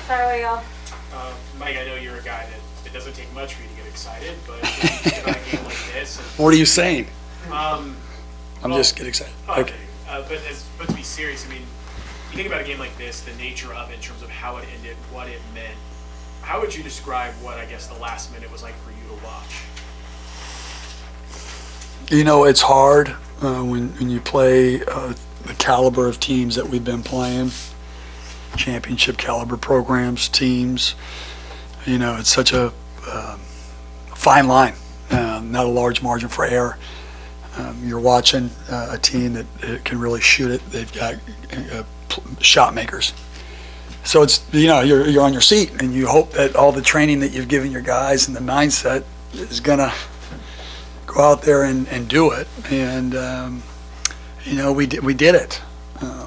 Fire away, y'all. Mike, I know you're a guy that it doesn't take much for you to get excited, but when you think about a game like this. What are you saying? I'm just getting excited. Okay. But to be serious, I mean, you think about a game like this, the nature of it in terms of how it ended, what it meant. How would you describe what, I guess, the last minute was like for you to watch? You know, it's hard when you play the caliber of teams that we've been playing, championship caliber programs, teams. You know, it's such a fine line, not a large margin for error. You're watching a team that can really shoot it. They've got shot makers. So it's, you know, you're on your seat and you hope that all the training that you've given your guys and the mindset is going to go out there and do it. And, you know, we did it.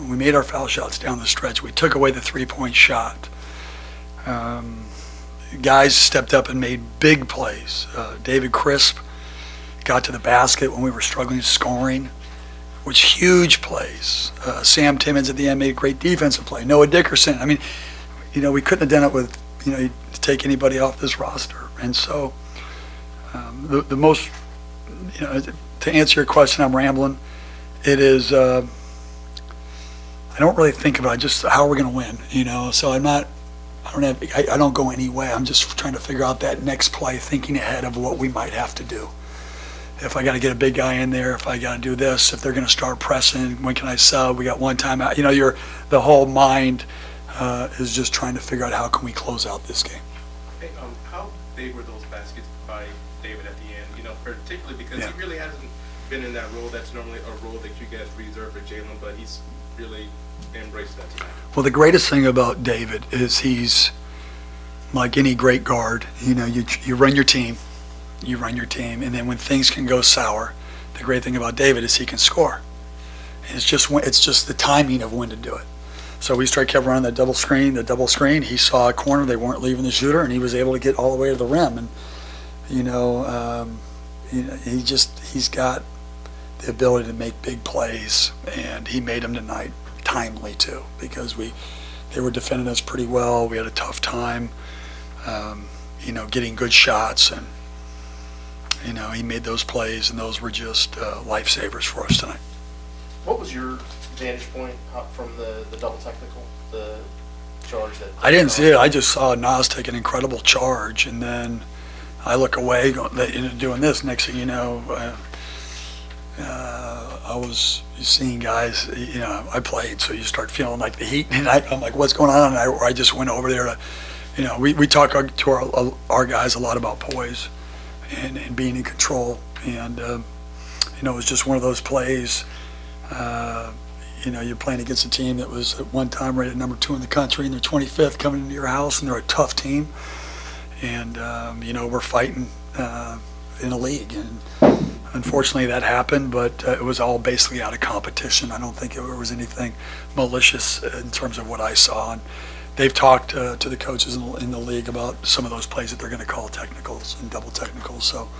We made our foul shots down the stretch. We took away the three-point shot. Guys stepped up and made big plays. David Crisp got to the basket when we were struggling scoring, which huge plays. Sam Timmons at the end made a great defensive play. Noah Dickerson. I mean, you know, we couldn't have done it with, you know, to take anybody off this roster. And so the most, you know, to answer your question, I'm rambling. It is, I don't really think about just how we're going to win, you know. So I don't go any way. I'm just trying to figure out that next play, thinking ahead of what we might have to do. If I got to get a big guy in there, if I got to do this, if they're going to start pressing, when can I sub? We got one time out. You know, the whole mind is just trying to figure out how can we close out this game. Hey, how big were those baskets by David at the end? You know, particularly because he really hasn't been in that role. That's normally a role that you guys reserve for Jalen, but he's really embraced that tonight. Well, the greatest thing about David is he's like any great guard. You know, you run your team. You run your team, and then when things can go sour, the great thing about David is he can score. And it's just the timing of when to do it. So we kept running the double screen. He saw a corner, they weren't leaving the shooter, and he was able to get all the way to the rim. And you know, he's got the ability to make big plays, and he made them tonight timely too, because they were defending us pretty well. We had a tough time, you know, getting good shots, and you know, he made those plays, and those were just lifesavers for us tonight. What was your vantage point from the double technical, the charge that? I didn't see it. I just saw Nas take an incredible charge, and then I look away, doing this. Next thing you know, I was seeing guys. You know, I played, so you start feeling like the heat, and I'm like, what's going on? And I just went over there to, you know, we talk to our guys a lot about poise. And being in control, and you know, it was just one of those plays. You know, you're playing against a team that was at one time rated number 2 in the country, and they're 25th coming into your house, and they're a tough team. And you know, we're fighting in a league, and unfortunately that happened. But it was all basically out of competition. I don't think there was anything malicious in terms of what I saw. And they've talked to the coaches in the league about some of those plays that they're going to call technicals and double technicals. So,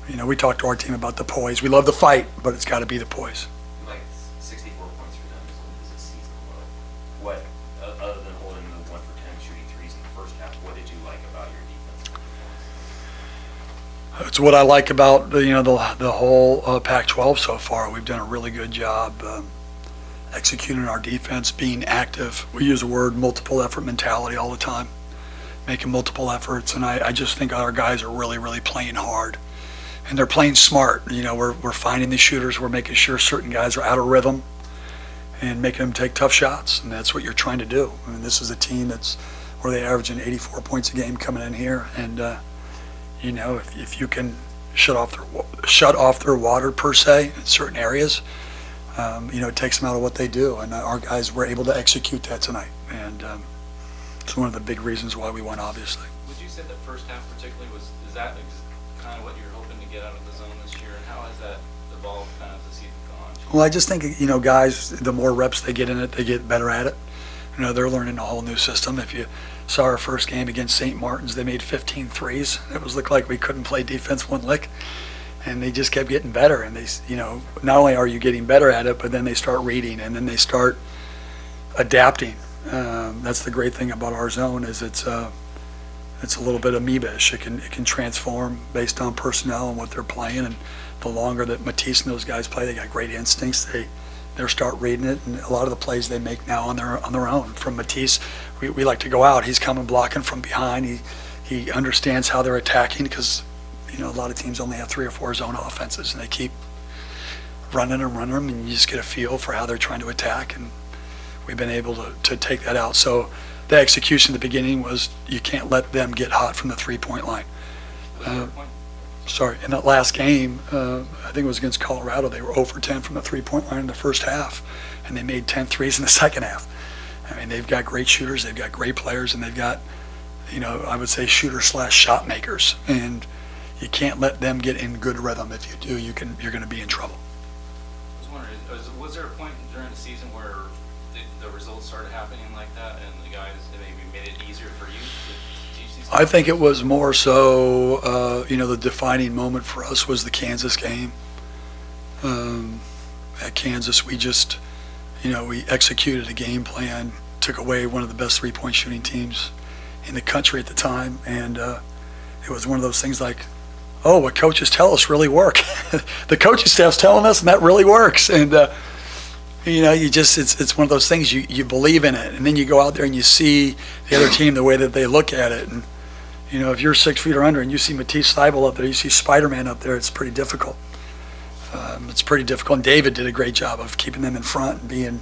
you know, we talked to our team about the poise. We love the fight, but it's got to be the poise. Like 64 points for them is a season low. What, other than holding the 1 for 10 shooting threes in the first half, what did you like about your defense? It's what I like about you know, the whole Pac-12 so far. We've done a really good job. Executing our defense, being active. We use the word multiple effort mentality all the time, making multiple efforts, and I just think our guys are really, really playing hard, and they're playing smart. You know, we're finding the shooters, we're making sure certain guys are out of rhythm and making them take tough shots, and that's what you're trying to do. I mean, this is a team where they averaging 84 points a game coming in here, and you know, if you can shut off their water per se in certain areas, you know, it takes them out of what they do, and our guys were able to execute that tonight, and it's one of the big reasons why we won, obviously. Would you say the first half particularly is that kind of what you're hoping to get out of the zone this year, and how has that evolved kind of as the season's gone? Well, I just think, you know, guys, the more reps they get in it, they get better at it. You know, they're learning a whole new system. If you saw our first game against St. Martin's, they made 15 threes. It looked like we couldn't play defense one lick. And they just kept getting better, and they, you know, not only are you getting better at it, but then they start reading, and then they start adapting. That's the great thing about our zone is it's a little bit amoeba-ish. It can transform based on personnel and what they're playing. And the longer that Matisse and those guys play, they got great instincts. They start reading it, and a lot of the plays they make now on their own. From Matisse, we like to go out. He's coming blocking from behind. He understands how they're attacking because a lot of teams only have 3 or 4 zone offenses, and they keep running them, and you just get a feel for how they're trying to attack. And we've been able to take that out. So the execution at the beginning was you can't let them get hot from the 3-point line. Sorry, in that last game, I think it was against Colorado, they were 0 for 10 from the 3-point line in the first half, and they made 10 threes in the second half. I mean, they've got great shooters, they've got great players, and they've got, I would say shooter/shot makers. And you can't let them get in good rhythm. If you do, you're going to be in trouble. I was wondering, was there a point during the season where the results started happening like that, and the guys maybe made it easier for you to teach these guys? I think it was more so, the defining moment for us was the Kansas game. At Kansas, we just, we executed a game plan, took away one of the best 3-point shooting teams in the country at the time, and it was one of those things like, oh, what coaches tell us really work. The coaching staff's telling us, and that really works. And it's one of those things you believe in it, and then you go out there and you see the other team the way that they look at it. And if you're 6 feet or under and you see Matisse Thybulle up there, you see Spider-Man up there, it's pretty difficult. It's pretty difficult. And David did a great job of keeping them in front and being,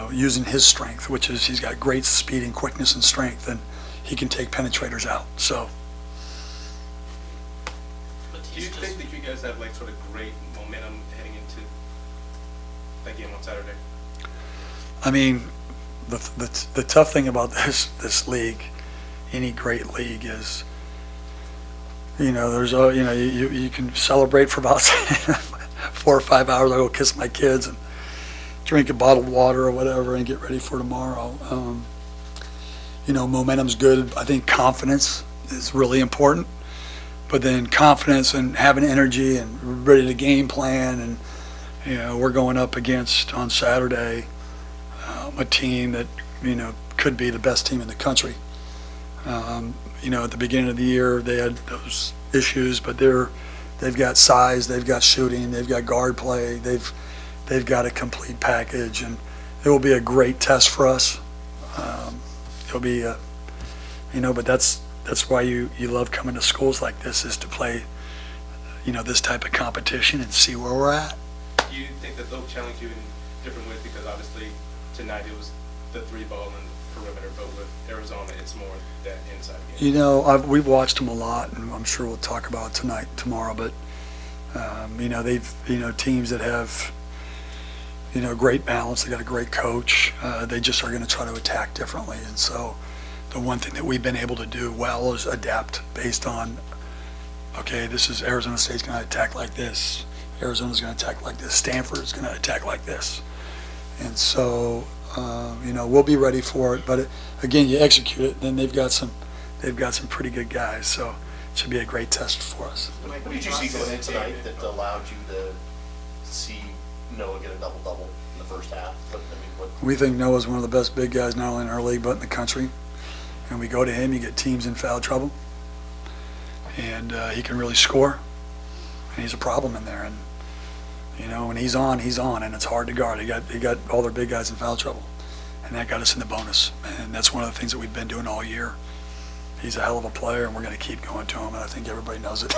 using his strength, which is he's got great speed and quickness and strength, and he can take penetrators out. So. Do you think that you guys have sort of great momentum heading into that game on Saturday? I mean, the tough thing about this league, any great league, is there's you can celebrate for about 4 or 5 hours. I go kiss my kids and drink a bottled water or whatever and get ready for tomorrow. Momentum's good. I think confidence is really important. But then confidence and having energy and ready to game plan, and we're going up against on Saturday a team that could be the best team in the country. At the beginning of the year they had those issues, but they've got size, they've got shooting, they've got guard play, they've got a complete package, and it will be a great test for us. It'll be but that's why you love coming to schools like this, is to play, this type of competition and see where we're at. Do you think that they'll challenge you in different ways? Because obviously tonight it was the 3-ball and perimeter, but with Arizona it's more that inside game. We've watched them a lot, and I'm sure we'll talk about it tomorrow. But they've teams that have great balance. They got a great coach. They just are going to try to attack differently, and so. The one thing that we've been able to do well is adapt based on, okay, this is Arizona State's going to attack like this. Arizona's going to attack like this. Stanford's going to attack like this. And so, we'll be ready for it. But again, you execute it, then they've got some pretty good guys. So it should be a great test for us. What did you see going in tonight that allowed you to see Noah get a double-double in the first half? We think Noah's one of the best big guys, not only in our league but in the country. And we go to him, you get teams in foul trouble, and he can really score, and he's a problem in there. And when he's on, and it's hard to guard. He got all their big guys in foul trouble, and that got us in the bonus. And that's one of the things that we've been doing all year. He's a hell of a player, and we're going to keep going to him, and I think everybody knows it.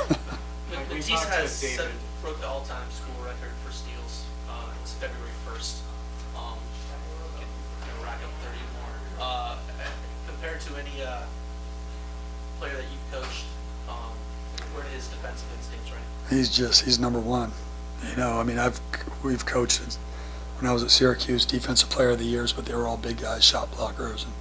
Matisse broke the all-time school record for steals. It's February 1st. Can rack up 30 more. Compared to any player that you've coached, where did his defensive instincts rank? He's number one. We've coached when I was at Syracuse, defensive player of the years, but they were all big guys, shot blockers, and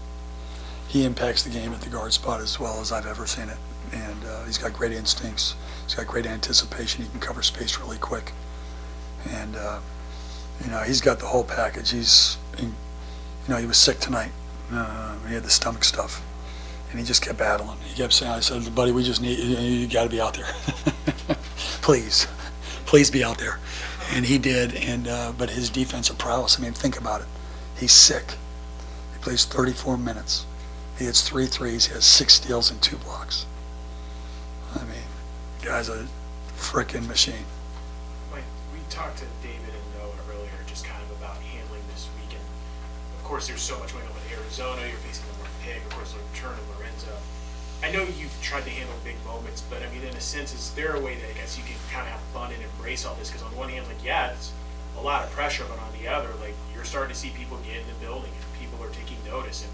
he impacts the game at the guard spot as well as I've ever seen it. And he's got great instincts. He's got great anticipation. He can cover space really quick. And he's got the whole package. He was sick tonight. He had the stomach stuff, and he just kept battling. He kept saying, I said, buddy, we just need, you got to be out there. Please be out there. And he did, and but his defensive prowess, think about it. He's sick. plays 34 minutes. He hits 3 threes. He has 6 steals and 2 blocks. I mean, the guy's a frickin' machine. Mike, we talked to David and Noah earlier just kind of about handling this weekend. Of course, there's so much going on with Arizona. You're facing the Pig, of course, the return of Lorenzo. I know you've tried to handle big moments, but I mean, in a sense, is there a way that I guess you can kind of have fun and embrace all this? Because on one hand, like, yeah, it's a lot of pressure, but on the other, like, you're starting to see people get in the building and people are taking notice, and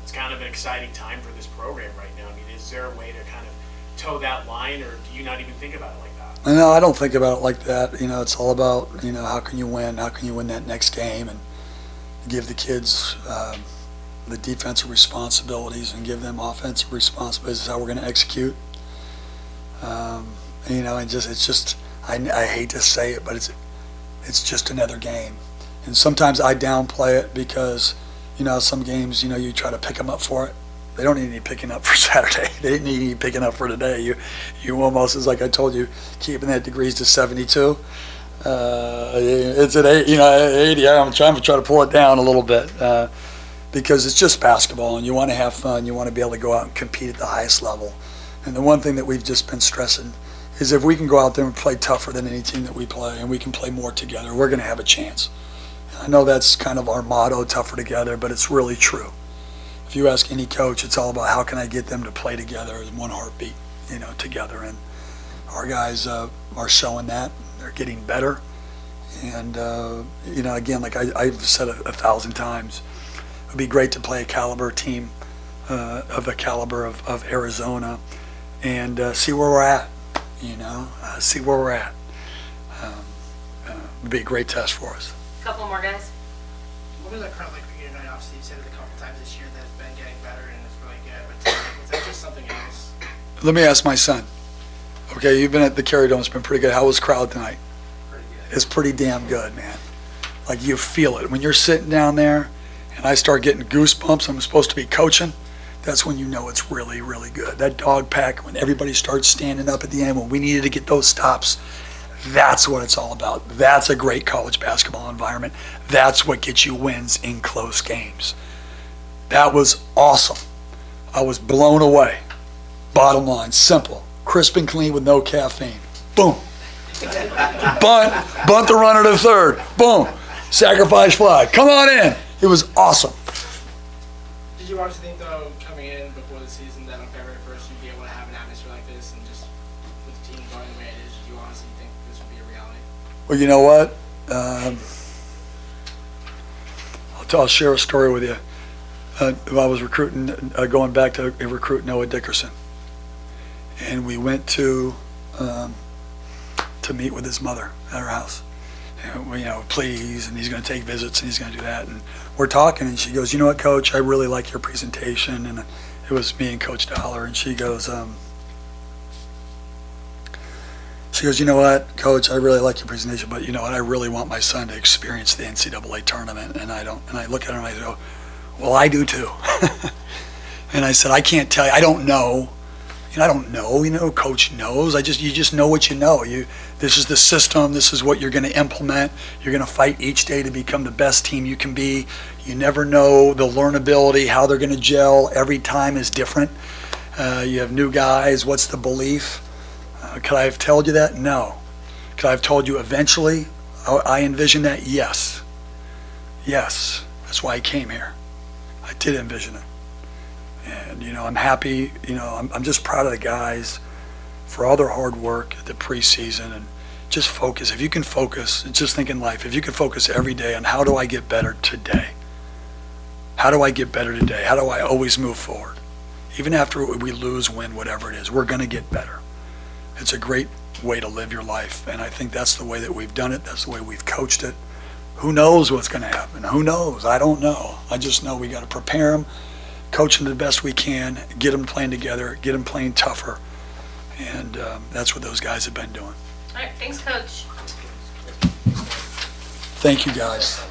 it's kind of an exciting time for this program right now. I mean, is there a way to kind of toe that line, or do you not even think about it like that? No, I don't think about it like that. You know, it's all about, you know, how can you win? How can you win that next game and give the kids the defensive responsibilities and give them offensive responsibilities. This is how we're going to execute. You know, and it's just I hate to say it, but it's just another game. And sometimes I downplay it because, you know, some games, you know, you try to pick them up for it. They don't need any picking up for Saturday. They didn't need any picking up for today. You almost, as like I told you, keeping that degrees to 72. It's at 80, you know, 80. I'm trying to pull it down a little bit because it's just basketball, and you want to have fun. You want to be able to go out and compete at the highest level. And the one thing that we've just been stressing is if we can go out there and play tougher than any team that we play, and we can play more together, we're going to have a chance. I know that's kind of our motto, tougher together, but it's really true. If you ask any coach, it's all about how can I get them to play together in one heartbeat, you know, together. And our guys are showing that. They're getting better. And, you know, again, like I've said 1,000 times, it would be great to play a caliber team of the caliber of Arizona and see where we're at, you know, see where we're at. It would be a great test for us. Couple more, guys. What was that crowd like for you tonight? Obviously, you've said it a couple times this year that it's been getting better and it's really good. But tonight, is that just something else? Let me ask my son. Okay, you've been at the Carry Dome. It's been pretty good. How was the crowd tonight? Pretty good. It's pretty damn good, man. Like, you feel it. When you're sitting down there and I start getting goosebumps, I'm supposed to be coaching, that's when you know it's really, really good. That dog pack, when everybody starts standing up at the end, when we needed to get those stops, that's what it's all about. That's a great college basketball environment. That's what gets you wins in close games. That was awesome. I was blown away. Bottom line, simple. Crisp and clean with no caffeine. Boom. Bunt the runner to third. Boom. Sacrifice fly. Come on in. It was awesome. Did you honestly think, though, coming in before the season that on February 1st you'd be able to have an atmosphere like this and just with the team going the way it is, did you honestly think this would be a reality? Well, you know what? I'll share a story with you. I was recruiting, going back to recruit Noah Dickerson. And we went to meet with his mother at her house. And we, you know, please, and he's going to take visits and he's going to do that. And we're talking, and she goes, "You know what, Coach? I really like your presentation." And it was me and Coach Dollar, and she goes, "You know what, Coach? I really like your presentation, but you know what? I really want my son to experience the NCAA tournament." And I look at her and I go, "Well, I do too." And I said, "I can't tell you. I don't know. You know, I don't know. You know, Coach knows. You just know what you know. This is the system. This is what you're going to implement. You're going to fight each day to become the best team you can be. You never know the learnability, how they're going to gel. Every time is different. You have new guys. What's the belief? Could I have told you that? No. Could I have told you eventually? I envision that? Yes. Yes. That's why I came here. I did envision it. And, you know, I'm happy. You know, I'm just proud of the guys for all their hard work at the preseason, and just focus. If you can focus, just think in life, if you can focus every day on how do I get better today? How do I get better today? How do I always move forward? Even after we lose, win, whatever it is, we're going to get better. It's a great way to live your life, and I think that's the way that we've done it. That's the way we've coached it. Who knows what's going to happen? Who knows? I don't know. I just know we got to prepare them, coach them the best we can, get them playing together, get them playing tougher, and that's what those guys have been doing. All right, thanks, Coach. Thank you, guys.